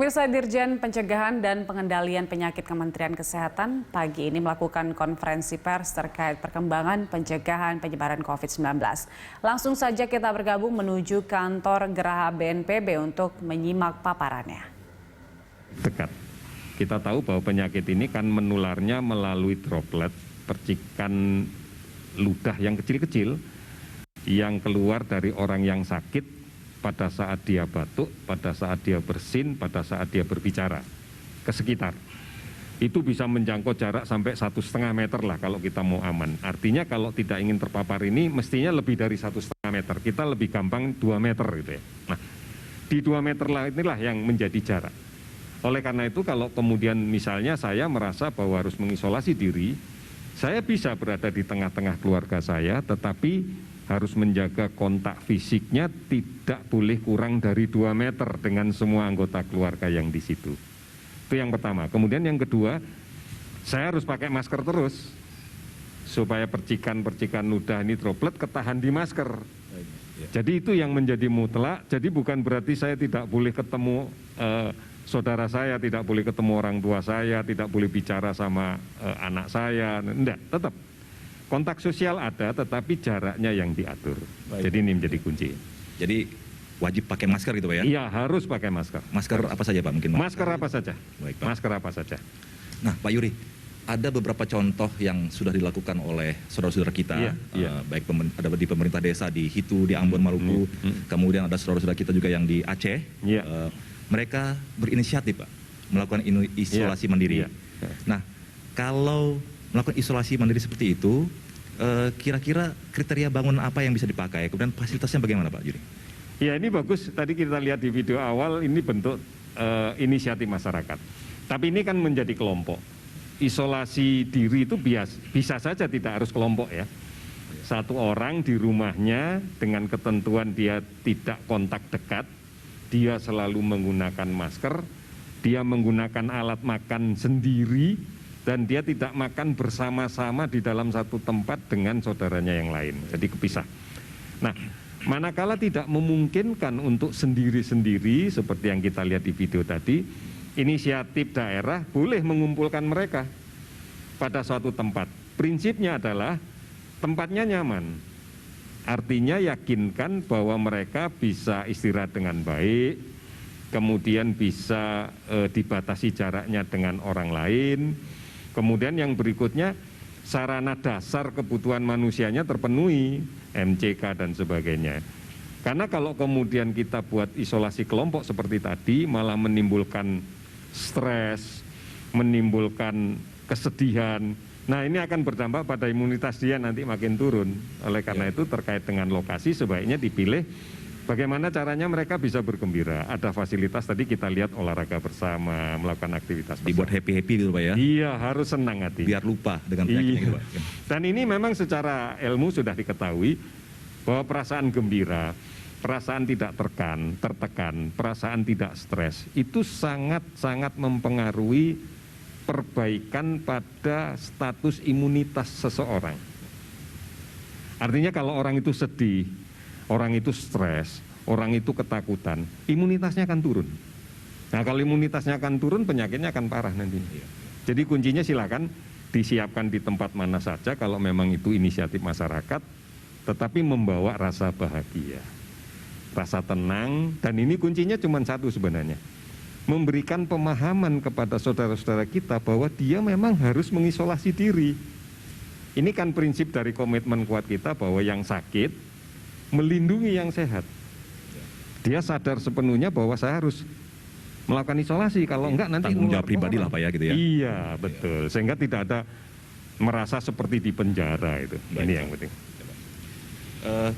Pemirsa, Dirjen Pencegahan dan Pengendalian Penyakit Kementerian Kesehatan pagi ini melakukan konferensi pers terkait perkembangan pencegahan penyebaran COVID-19. Langsung saja kita bergabung menuju kantor Geraha BNPB untuk menyimak paparannya. Dekat. Kita tahu bahwa penyakit ini kan menularnya melalui droplet, percikan ludah yang kecil-kecil yang keluar dari orang yang sakit pada saat dia batuk, pada saat dia bersin, pada saat dia berbicara ke sekitar. Itu bisa menjangkau jarak sampai 1,5 meter lah kalau kita mau aman. Artinya kalau tidak ingin terpapar ini mestinya lebih dari 1,5 meter. Kita lebih gampang 2 meter gitu ya. Nah, di 2 meter lah inilah yang menjadi jarak. Oleh karena itu kalau kemudian misalnya saya merasa bahwa harus mengisolasi diri, saya bisa berada di tengah-tengah keluarga saya, tetapi harus menjaga kontak fisiknya tidak boleh kurang dari 2 meter dengan semua anggota keluarga yang di situ. Itu yang pertama. Kemudian yang kedua, saya harus pakai masker terus supaya percikan-percikan ludah ini droplet ketahan di masker. Jadi itu yang menjadi mutlak. Jadi bukan berarti saya tidak boleh ketemu saudara saya, tidak boleh ketemu orang tua saya, tidak boleh bicara sama anak saya. Enggak, tetap. Kontak sosial ada, tetapi jaraknya yang diatur. Baik. Jadi ini menjadi kunci. Jadi wajib pakai masker gitu Pak ya? Iya, harus pakai masker. Masker apa saja Pak mungkin? Masker apa saja. Baik, Pak. Masker apa saja. Nah Pak Yuri, ada beberapa contoh yang sudah dilakukan oleh saudara-saudara kita, baik ada di pemerintah desa di Hitu, di Ambon, Maluku, kemudian ada saudara-saudara kita juga yang di Aceh. Mereka berinisiatif Pak, melakukan isolasi mandiri. Nah, kalau melakukan isolasi mandiri seperti itu, kira-kira kriteria bangunan apa yang bisa dipakai, kemudian fasilitasnya bagaimana Pak Yuri? Ya ini bagus, tadi kita lihat di video awal ini bentuk inisiatif masyarakat. Tapi ini kan menjadi kelompok. Isolasi diri itu bisa saja tidak harus kelompok ya. Satu orang di rumahnya dengan ketentuan dia tidak kontak dekat, dia selalu menggunakan masker, dia menggunakan alat makan sendiri, dan dia tidak makan bersama-sama di dalam satu tempat dengan saudaranya yang lain, jadi kepisah. Nah, manakala tidak memungkinkan untuk sendiri-sendiri seperti yang kita lihat di video tadi, inisiatif daerah boleh mengumpulkan mereka pada suatu tempat. Prinsipnya adalah tempatnya nyaman, artinya yakinkan bahwa mereka bisa istirahat dengan baik, kemudian bisa dibatasi jaraknya dengan orang lain. Kemudian yang berikutnya, sarana dasar kebutuhan manusianya terpenuhi, MCK dan sebagainya. Karena kalau kemudian kita buat isolasi kelompok seperti tadi, malah menimbulkan stres, menimbulkan kesedihan. Nah ini akan berdampak pada imunitas dia nanti makin turun. Oleh karena itu terkait dengan lokasi sebaiknya dipilih bagaimana caranya mereka bisa bergembira. Ada fasilitas tadi kita lihat olahraga bersama, melakukan aktivitas bersama. Dibuat happy-happy gitu Pak ya? Iya, harus senang hati. Biar lupa dengan penyakit gitu Pak. Dan ini memang secara ilmu sudah diketahui bahwa perasaan gembira, perasaan tidak tertekan, perasaan tidak stres, itu sangat-sangat mempengaruhi perbaikan pada status imunitas seseorang. Artinya kalau orang itu sedih, orang itu stres, orang itu ketakutan, imunitasnya akan turun. Nah kalau imunitasnya akan turun, penyakitnya akan parah nanti. Jadi kuncinya silakan disiapkan di tempat mana saja kalau memang itu inisiatif masyarakat, tetapi membawa rasa bahagia, rasa tenang, dan ini kuncinya cuma satu sebenarnya. Memberikan pemahaman kepada saudara-saudara kita bahwa dia memang harus mengisolasi diri. Ini kan prinsip dari komitmen kuat kita bahwa yang sakit melindungi yang sehat. Dia sadar sepenuhnya bahwa saya harus melakukan isolasi, kalau enggak nanti tanggung jawab pribadi lah Pak ya gitu ya. Iya betul, sehingga tidak ada merasa seperti di penjara itu. Baik, ini yang penting.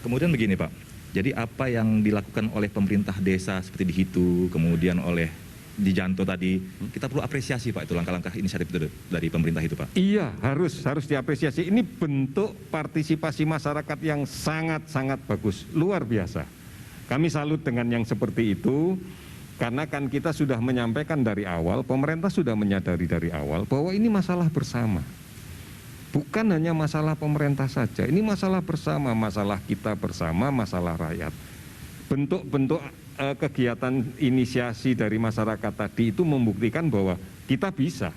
Kemudian begini Pak, jadi apa yang dilakukan oleh pemerintah desa seperti di Hitu, kemudian oleh di Janto tadi, kita perlu apresiasi Pak itu langkah-langkah inisiatif itu dari pemerintah itu Pak. Iya, harus diapresiasi. Ini bentuk partisipasi masyarakat yang sangat-sangat bagus, luar biasa. Kami salut dengan yang seperti itu, karena kan kita sudah menyampaikan dari awal, pemerintah sudah menyadari dari awal bahwa ini masalah bersama. Bukan hanya masalah pemerintah saja, ini masalah bersama, masalah kita bersama, masalah rakyat. Bentuk-bentuk kegiatan inisiasi dari masyarakat tadi itu membuktikan bahwa kita bisa,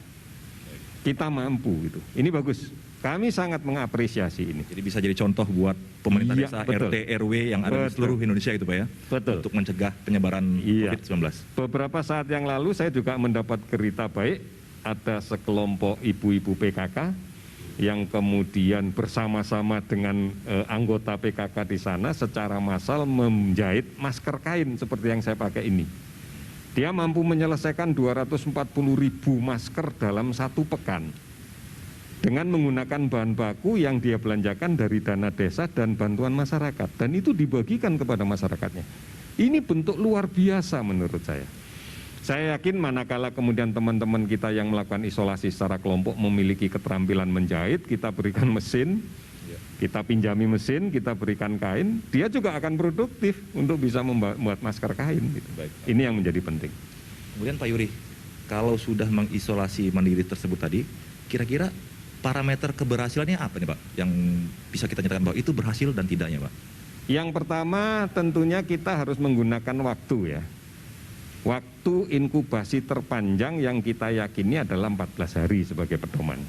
kita mampu gitu. Ini bagus. Kami sangat mengapresiasi ini. Jadi bisa jadi contoh buat pemerintah Iya, desa, betul. RT, RW yang ada di seluruh Indonesia itu Pak ya? Betul. Untuk mencegah penyebaran Iya. COVID-19. Beberapa saat yang lalu saya juga mendapat berita baik, ada sekelompok ibu-ibu PKK yang kemudian bersama-sama dengan anggota PKK di sana secara massal menjahit masker kain seperti yang saya pakai ini. Dia mampu menyelesaikan 240.000 masker dalam 1 pekan dengan menggunakan bahan baku yang dia belanjakan dari dana desa dan bantuan masyarakat, dan itu dibagikan kepada masyarakatnya. Ini bentuk luar biasa menurut saya. Saya yakin manakala kemudian teman-teman kita yang melakukan isolasi secara kelompok memiliki keterampilan menjahit, kita berikan mesin, kita pinjami mesin, kita berikan kain, dia juga akan produktif untuk bisa membuat masker kain. Gitu. Baik. Ini yang menjadi penting. Kemudian Pak Yuri, kalau sudah mengisolasi mandiri tersebut tadi, kira-kira parameter keberhasilannya apa nih Pak? Yang bisa kita nyatakan bahwa itu berhasil dan tidaknya Pak? Yang pertama tentunya kita harus menggunakan waktu ya. Waktu inkubasi terpanjang yang kita yakini adalah 14 hari sebagai pedoman.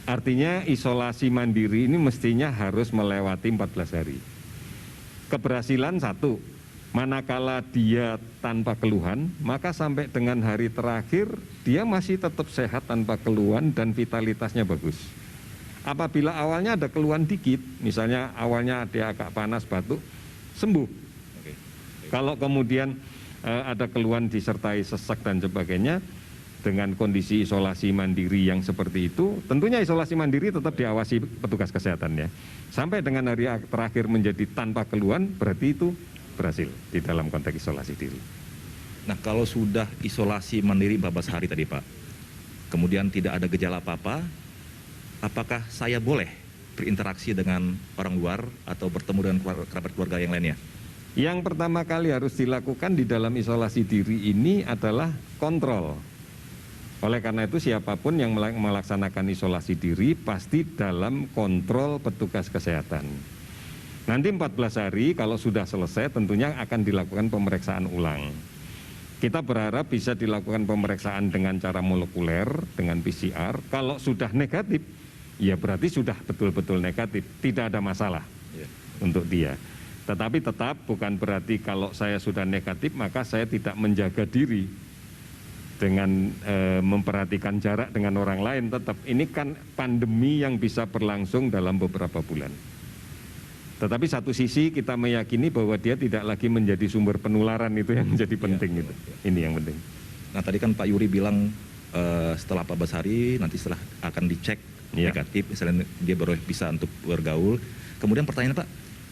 Artinya isolasi mandiri ini mestinya harus melewati 14 hari. Keberhasilan 1, manakala dia tanpa keluhan, maka sampai dengan hari terakhir dia masih tetap sehat tanpa keluhan dan vitalitasnya bagus. Apabila awalnya ada keluhan dikit, misalnya awalnya dia agak panas, batuk, sembuh. Kalau kemudian ada keluhan disertai sesak dan sebagainya, dengan kondisi isolasi mandiri yang seperti itu, tentunya isolasi mandiri tetap diawasi petugas kesehatan ya. Sampai dengan hari terakhir menjadi tanpa keluhan, berarti itu berhasil di dalam konteks isolasi diri. Nah kalau sudah isolasi mandiri 14 hari tadi Pak, kemudian tidak ada gejala apa-apa, apakah saya boleh berinteraksi dengan orang luar atau bertemu dengan kerabat keluarga yang lainnya? Yang pertama kali harus dilakukan di dalam isolasi diri ini adalah kontrol. Oleh karena itu siapapun yang melaksanakan isolasi diri pasti dalam kontrol petugas kesehatan. Nanti 14 hari kalau sudah selesai tentunya akan dilakukan pemeriksaan ulang. Kita berharap bisa dilakukan pemeriksaan dengan cara molekuler, dengan PCR. Kalau sudah negatif, ya berarti sudah betul-betul negatif, tidak ada masalah untuk dia. Tetapi tetap bukan berarti kalau saya sudah negatif maka saya tidak menjaga diri dengan memperhatikan jarak dengan orang lain. Tetap ini kan pandemi yang bisa berlangsung dalam beberapa bulan. Tetapi satu sisi kita meyakini bahwa dia tidak lagi menjadi sumber penularan, itu yang menjadi penting. Itu. Ini yang penting. Nah tadi kan Pak Yuri bilang setelah 14 hari nanti setelah akan dicek negatif, misalnya dia baru bisa untuk bergaul. Kemudian pertanyaan Pak,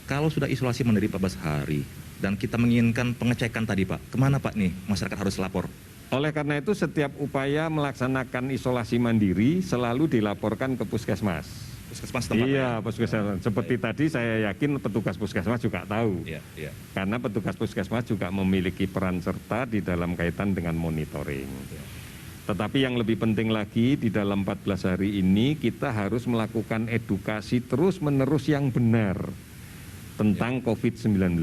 kalau sudah isolasi mandiri 14 hari dan kita menginginkan pengecekan tadi Pak, kemana Pak nih masyarakat harus lapor? Oleh karena itu setiap upaya melaksanakan isolasi mandiri selalu dilaporkan ke puskesmas. Puskesmas tempat. Iya, puskesmas. Seperti tadi saya yakin petugas puskesmas juga tahu. Iya. Karena petugas puskesmas juga memiliki peran serta di dalam kaitan dengan monitoring. Tetapi yang lebih penting lagi di dalam 14 hari ini kita harus melakukan edukasi terus-menerus yang benar tentang COVID-19.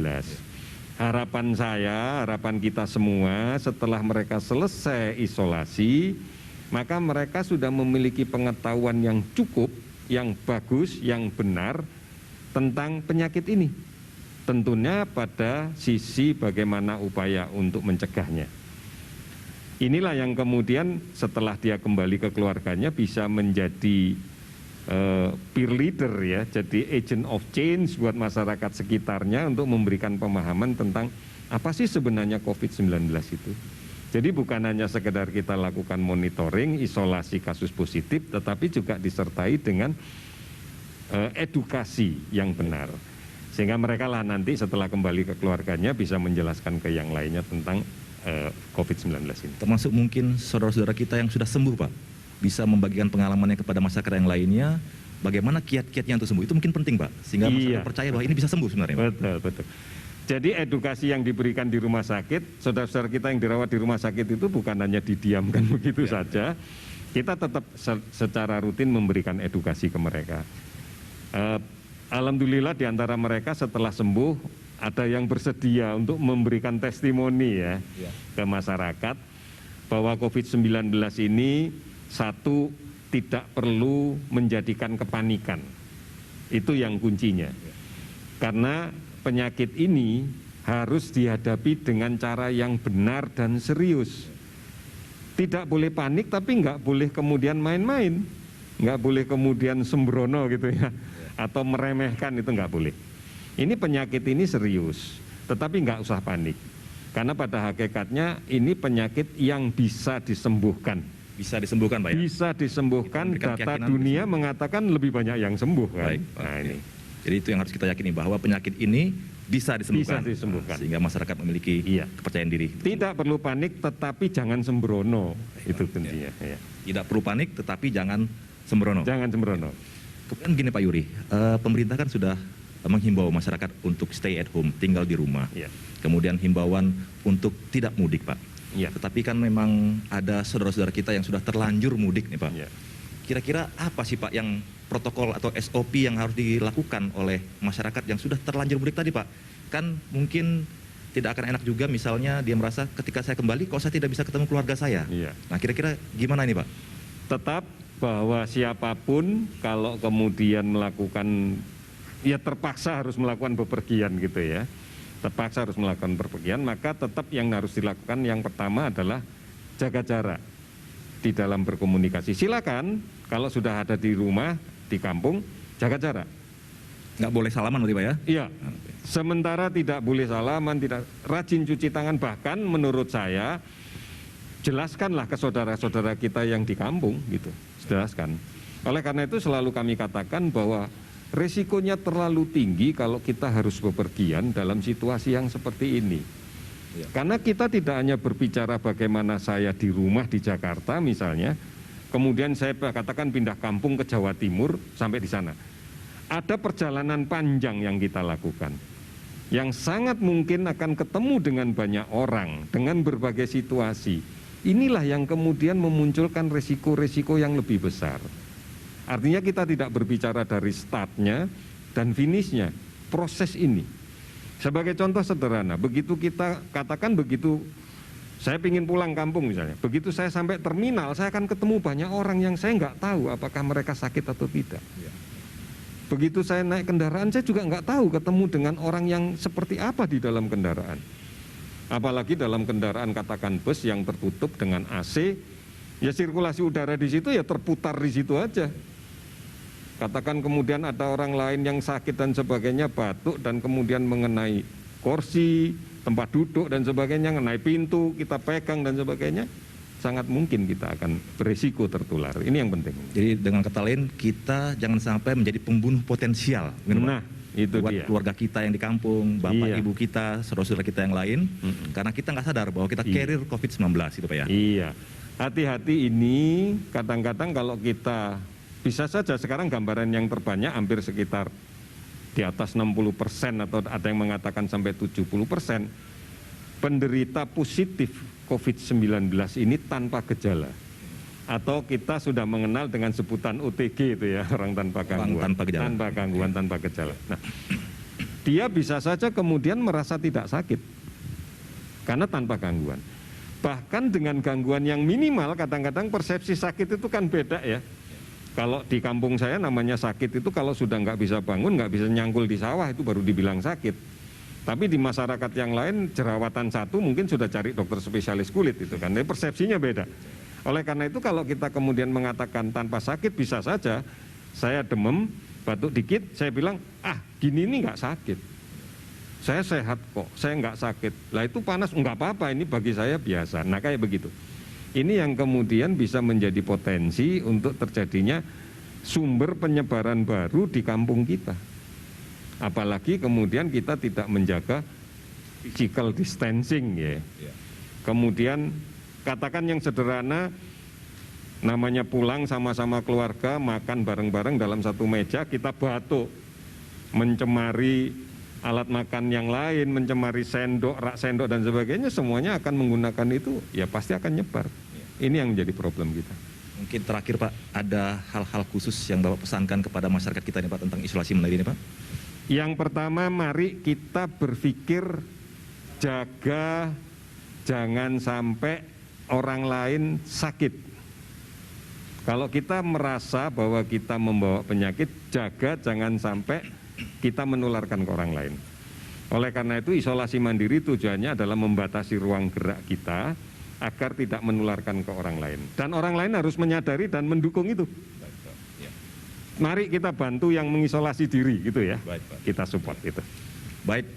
Harapan saya, harapan kita semua setelah mereka selesai isolasi, maka mereka sudah memiliki pengetahuan yang cukup, yang bagus, yang benar tentang penyakit ini. Tentunya pada sisi bagaimana upaya untuk mencegahnya. Inilah yang kemudian setelah dia kembali ke keluarganya bisa menjadi peer leader ya, jadi agent of change buat masyarakat sekitarnya untuk memberikan pemahaman tentang apa sih sebenarnya COVID-19 itu. Jadi bukan hanya sekedar kita lakukan monitoring, isolasi kasus positif, tetapi juga disertai dengan edukasi yang benar. Sehingga mereka lah nanti setelah kembali ke keluarganya bisa menjelaskan ke yang lainnya tentang COVID-19 ini. Termasuk mungkin saudara-saudara kita yang sudah sembuh Pak, bisa membagikan pengalamannya kepada masyarakat yang lainnya, bagaimana kiat-kiatnya untuk sembuh, itu mungkin penting Pak, sehingga masyarakat percaya bahwa ini bisa sembuh sebenarnya Pak. Betul. Jadi edukasi yang diberikan di rumah sakit, saudara-saudara kita yang dirawat di rumah sakit itu bukan hanya didiamkan begitu saja, kita tetap secara rutin memberikan edukasi ke mereka. Alhamdulillah di antara mereka setelah sembuh ada yang bersedia untuk memberikan testimoni ya ke masyarakat bahwa COVID-19 ini satu, tidak perlu menjadikan kepanikan. Itu yang kuncinya. Karena penyakit ini harus dihadapi dengan cara yang benar dan serius. Tidak boleh panik, tapi nggak boleh kemudian main-main. Nggak boleh kemudian sembrono gitu ya. Atau meremehkan, itu nggak boleh. Ini penyakit ini serius, tetapi nggak usah panik. Karena pada hakikatnya ini penyakit yang bisa disembuhkan. Bisa disembuhkan, Pak ya? Bisa disembuhkan, data dunia mengatakan lebih banyak yang sembuh kan. Baik, nah ini. Jadi itu yang harus kita yakini, bahwa penyakit ini bisa disembuhkan. Bisa disembuhkan. Sehingga masyarakat memiliki kepercayaan diri. Tidak perlu panik, tetapi jangan sembrono. Itu kuncinya. Ya. Tidak perlu panik, tetapi jangan sembrono. Jangan sembrono. Kemudian begini Pak Yuri, pemerintah kan sudah menghimbau masyarakat untuk stay at home, tinggal di rumah. Ya. Kemudian himbauan untuk tidak mudik, Pak. Ya. Tetapi kan memang ada saudara-saudara kita yang sudah terlanjur mudik nih, Pak. Ya. Kira-kira apa sih Pak yang protokol atau SOP yang harus dilakukan oleh masyarakat yang sudah terlanjur mudik tadi, Pak? Kan mungkin tidak akan enak juga misalnya dia merasa ketika saya kembali kok saya tidak bisa ketemu keluarga saya. Ya. Nah, kira-kira gimana ini, Pak? Tetap bahwa siapapun kalau kemudian melakukan, ya terpaksa harus melakukan bepergian gitu ya. Terpaksa harus melakukan bepergian, maka tetap yang harus dilakukan yang pertama adalah jaga jarak di dalam berkomunikasi. Silakan kalau sudah ada di rumah, di kampung, jaga jarak. Nggak boleh salaman berarti Pak ya? Iya, sementara tidak boleh salaman, tidak rajin cuci tangan, bahkan menurut saya jelaskanlah ke saudara-saudara kita yang di kampung gitu, jelaskan. Oleh karena itu selalu kami katakan bahwa risikonya terlalu tinggi kalau kita harus bepergian dalam situasi yang seperti ini. Karena kita tidak hanya berbicara bagaimana saya di rumah di Jakarta misalnya, kemudian saya katakan pindah kampung ke Jawa Timur sampai di sana. Ada perjalanan panjang yang kita lakukan, yang sangat mungkin akan ketemu dengan banyak orang, dengan berbagai situasi. Inilah yang kemudian memunculkan risiko-risiko yang lebih besar. Artinya kita tidak berbicara dari startnya dan finishnya, proses ini. Sebagai contoh sederhana, begitu kita katakan begitu saya ingin pulang kampung misalnya, begitu saya sampai terminal, saya akan ketemu banyak orang yang saya nggak tahu apakah mereka sakit atau tidak. Begitu saya naik kendaraan, saya juga nggak tahu ketemu dengan orang yang seperti apa di dalam kendaraan. Apalagi dalam kendaraan katakan bus yang tertutup dengan AC, ya sirkulasi udara di situ ya terputar di situ aja. Katakan kemudian ada orang lain yang sakit dan sebagainya, batuk dan kemudian mengenai kursi, tempat duduk dan sebagainya, mengenai pintu, kita pegang dan sebagainya, sangat mungkin kita akan berisiko tertular. Ini yang penting. Jadi dengan kata lain, kita jangan sampai menjadi pembunuh potensial. Nah, itu buat dia. Keluarga kita yang di kampung, bapak ibu kita, saudara-saudara kita yang lain, karena kita nggak sadar bahwa kita carrier COVID-19 itu Pak ya. Iya, hati-hati ini kadang-kadang kalau kita bisa saja sekarang gambaran yang terbanyak hampir sekitar di atas 60% atau ada yang mengatakan sampai 70% penderita positif COVID-19 ini tanpa gejala. Atau kita sudah mengenal dengan sebutan OTG itu ya, orang tanpa gangguan. Tanpa gejala. Tanpa gangguan, tanpa gejala. Nah, dia bisa saja kemudian merasa tidak sakit karena tanpa gangguan. Bahkan dengan gangguan yang minimal kadang-kadang persepsi sakit itu kan beda ya. Kalau di kampung saya namanya sakit itu kalau sudah nggak bisa bangun, nggak bisa nyangkul di sawah itu baru dibilang sakit. Tapi di masyarakat yang lain jerawatan satu mungkin sudah cari dokter spesialis kulit itu kan. Jadi persepsinya beda. Oleh karena itu kalau kita kemudian mengatakan tanpa sakit bisa saja saya demam, batuk dikit, saya bilang gini ini nggak sakit. Saya sehat kok, saya nggak sakit. Lah itu panas, nggak apa-apa ini bagi saya biasa. Nah kayak begitu. Ini yang kemudian bisa menjadi potensi untuk terjadinya sumber penyebaran baru di kampung kita. Apalagi kemudian kita tidak menjaga physical distancing ya. Kemudian katakan yang sederhana, namanya pulang sama-sama keluarga, makan bareng-bareng dalam satu meja, kita batuk, mencemari alat makan yang lain, mencemari sendok, rak sendok dan sebagainya, semuanya akan menggunakan itu, ya pasti akan nyebar. Ini yang menjadi problem kita. Mungkin terakhir Pak, ada hal-hal khusus yang Bapak pesankan kepada masyarakat kita nih Pak tentang isolasi mandiri ini Pak? Yang pertama, mari kita berpikir jaga jangan sampai orang lain sakit. Kalau kita merasa bahwa kita membawa penyakit, jaga jangan sampai kita menularkan ke orang lain. Oleh karena itu, isolasi mandiri tujuannya adalah membatasi ruang gerak kita agar tidak menularkan ke orang lain. Dan orang lain harus menyadari dan mendukung itu. Mari kita bantu yang mengisolasi diri gitu ya. Kita support itu. Baik,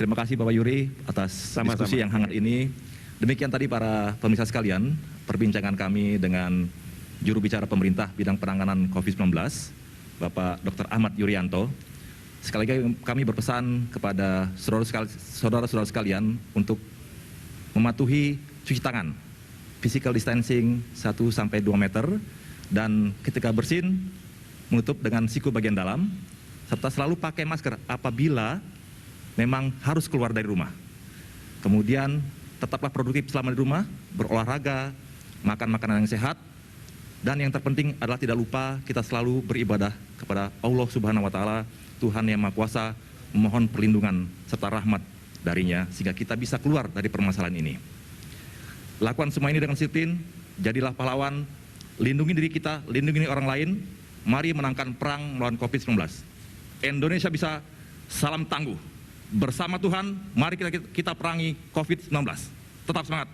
terima kasih Bapak Yuri atas Sama-sama. diskusi yang hangat ini. Demikian tadi para pemirsa sekalian, perbincangan kami dengan juru bicara pemerintah bidang penanganan COVID-19, Bapak Dr. Ahmad Yuryanto. Sekali lagi kami berpesan kepada saudara-saudara sekalian untuk mematuhi cuci tangan, physical distancing 1-2 meter, dan ketika bersin, menutup dengan siku bagian dalam, serta selalu pakai masker apabila memang harus keluar dari rumah. Kemudian tetaplah produktif selama di rumah, berolahraga, makan makanan yang sehat, dan yang terpenting adalah tidak lupa kita selalu beribadah kepada Allah Subhanahu wa Ta'ala, Tuhan yang Maha Kuasa, memohon perlindungan serta rahmat darinya sehingga kita bisa keluar dari permasalahan ini. Lakukan semua ini dengan disiplin, jadilah pahlawan, lindungi diri kita, lindungi orang lain, mari menangkan perang melawan COVID-19. Indonesia bisa, salam tangguh. Bersama Tuhan, mari kita perangi COVID-19. Tetap semangat.